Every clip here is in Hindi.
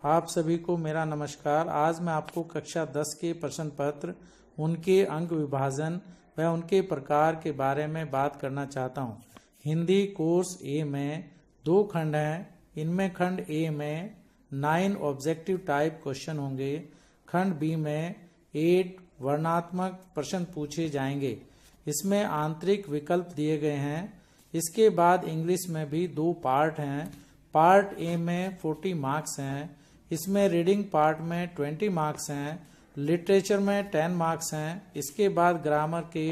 आप सभी को मेरा नमस्कार। आज मैं आपको कक्षा 10 के प्रश्न पत्र, उनके अंक विभाजन व उनके प्रकार के बारे में बात करना चाहता हूँ। हिंदी कोर्स ए में 2 खंड हैं। इनमें खंड ए में 9 ऑब्जेक्टिव टाइप क्वेश्चन होंगे। खंड बी में 8 वर्णनात्मक प्रश्न पूछे जाएंगे। इसमें आंतरिक विकल्प दिए गए हैं। इसके बाद इंग्लिश में भी 2 पार्ट हैं। पार्ट ए में 40 मार्क्स हैं। इसमें रीडिंग पार्ट में 20 मार्क्स हैं। लिटरेचर में 10 मार्क्स हैं। इसके बाद ग्रामर के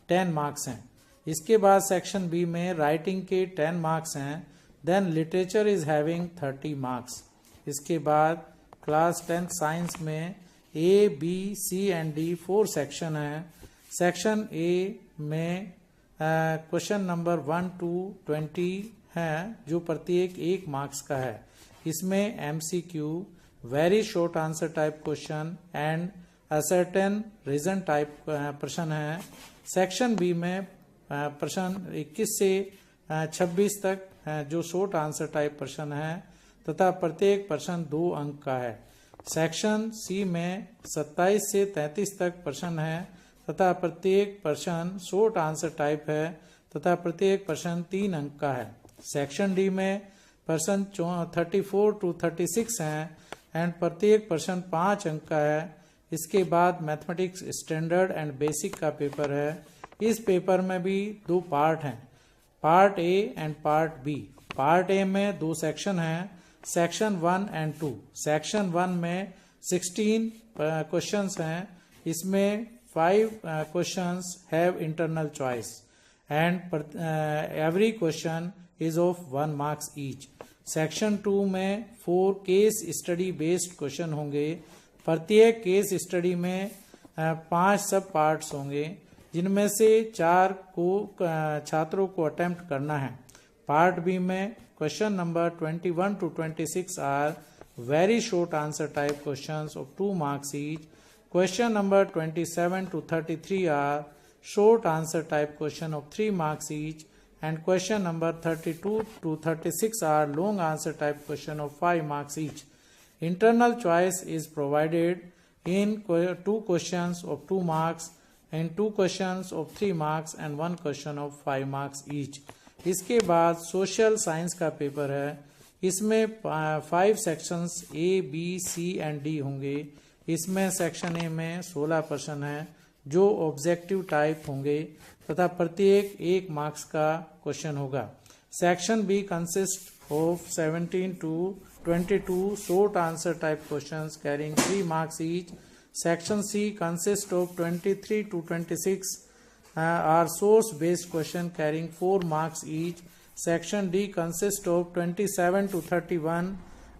10 मार्क्स हैं। इसके बाद सेक्शन बी में राइटिंग के 10 मार्क्स हैं। Then literature is having 30 marks. इसके बाद क्लास 10 साइंस में A, B, C and D 4 section हैं। सेक्शन ए में क्वेश्चन नंबर 1 to 20 हैं, जो प्रत्येक 1 मार्क्स का है। इसमें MCQ, very short answer type question and assertion reason type प्रश्न है। सेक्शन बी में प्रश्न 21 से 26 तक जो शॉर्ट आंसर टाइप प्रश्न है तथा प्रत्येक प्रश्न 2 अंक का है। सेक्शन सी में 27 से 33 तक प्रश्न है तथा प्रत्येक प्रश्न शॉर्ट आंसर टाइप है तथा प्रत्येक प्रश्न 3 अंक का है। सेक्शन डी में प्रश्न 34 to 36 हैं एंड प्रत्येक प्रश्न 5 अंक का है। इसके बाद मैथमेटिक्स स्टैंडर्ड एंड बेसिक का पेपर है। इस पेपर में भी 2 पार्ट हैं, part A and part B. Part A में 2 सेक्शन हैं, सेक्शन 1 एंड 2। सेक्शन 1 में 16 क्वेश्चंस हैं। इसमें 5 questions have internal choice and every question is of 1 marks each. Section 2 में 4 केस स्टडी बेस्ड क्वेश्चन होंगे। प्रत्येक केस स्टडी में 5 सब पार्ट्स होंगे, जिनमें से 4 को छात्रों को अटेम्प्ट करना है। पार्ट बी में question number 21 to 26 are very short answer type questions of 2 marks each. Question number 27 to 33 are short answer type question of 3 marks each, and question number 32 to 36 are long answer type question of 5 marks each. Internal choice is provided in 2 questions of 2 marks and 2 questions of 3 marks and 1 question of 5 marks each. इसके बाद सोशल साइंस का पेपर है। इसमें 5 sections A, B, C and D होंगे। इसमें सेक्शन ए में 16 प्रश्न हैं जो ऑब्जेक्टिव टाइप होंगे तथा प्रत्येक 1 मार्क्स का क्वेश्चन होगा। Section B consist of 17 to 22 short answer type questions carrying 3 marks each. Section C consist of 23 to 26 are source based question carrying 4 marks each. Section D consist of 27 to 31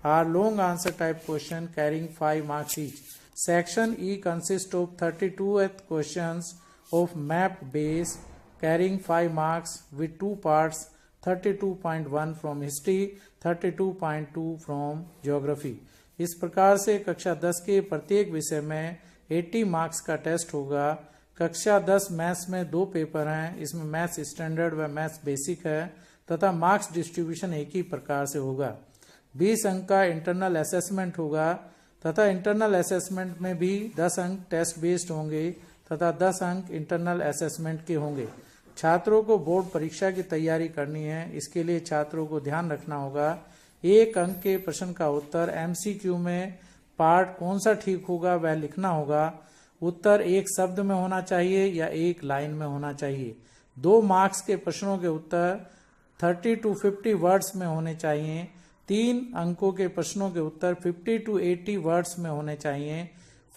are long answer type question carrying 5 marks each. Section E consists of 32 questions of map base carrying 5 marks with 2 parts, 32.1 from history, 32.2 from geography। इस प्रकार से कक्षा 10 के प्रत्येक विषय में 80 मार्क्स का टेस्ट होगा। कक्षा 10 मैथ्स में 2 पेपर हैं। इसमें मैथ्स स्टैंडर्ड व मैथ्स बेसिक है तथा मार्क्स डिस्ट्रीब्यूशन एक ही प्रकार से होगा। 20 अंक का इंटरनल असेसमेंट होगा तथा इंटरनल असेसमेंट में भी 10 अंक टेस्ट बेस्ड होंगे तथा 10 अंक इंटरनल असेसमेंट के होंगे। छात्रों को बोर्ड परीक्षा की तैयारी करनी है। इसके लिए छात्रों को ध्यान रखना होगा 1 अंक के प्रश्न का उत्तर MCQ में पार्ट कौन सा ठीक होगा वह लिखना होगा। उत्तर 1 शब्द में होना चाहिए या 1 लाइन में होना चाहिए। 2 मार्क्स के प्रश्नों के उत्तर 30 to 50 वर्ड्स में होने चाहिए। 3 अंकों के प्रश्नों के उत्तर 50 to 80 वर्ड्स में होने चाहिए।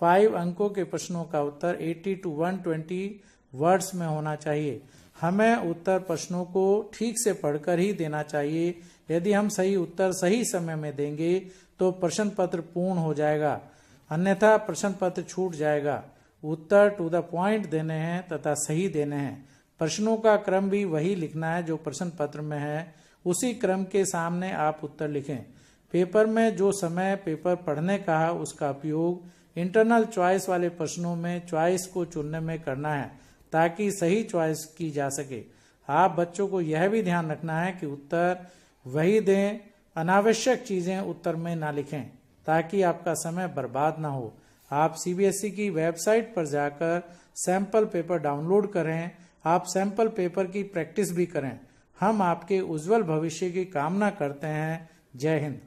5 अंकों के प्रश्नों का उत्तर 80 to 120 वर्ड्स में होना चाहिए। हमें उत्तर प्रश्नों को ठीक से पढ़कर ही देना चाहिए। यदि हम सही उत्तर सही समय में देंगे तो प्रश्न पत्र पूर्ण हो जाएगा, अन्यथा प्रश्न पत्र छूट जाएगा। उत्तर टू द पॉइंट देने हैं तथा सही देने हैं। प्रश्नों का क्रम भी वही लिखना है जो प्रश्न पत्र में है, उसी क्रम के सामने आप उत्तर लिखें। पेपर में जो समय पेपर पढ़ने का है उसका उपयोग इंटरनल चॉइस वाले प्रश्नों में चॉइस को चुनने में करना है ताकि सही चॉइस की जा सके। आप बच्चों को यह भी ध्यान रखना है कि उत्तर वही दें, अनावश्यक चीजें उत्तर में ना लिखें। ताकि आपका समय बर्बाद ना हो। आप सीबीएसई की वेबसाइट पर जाकर सैंपल पेपर डाउनलोड करें। आप सैंपल पेपर की प्रैक्टिस भी करें। हम आपके उज्जवल भविष्य की कामना करते हैं। जय हिंद।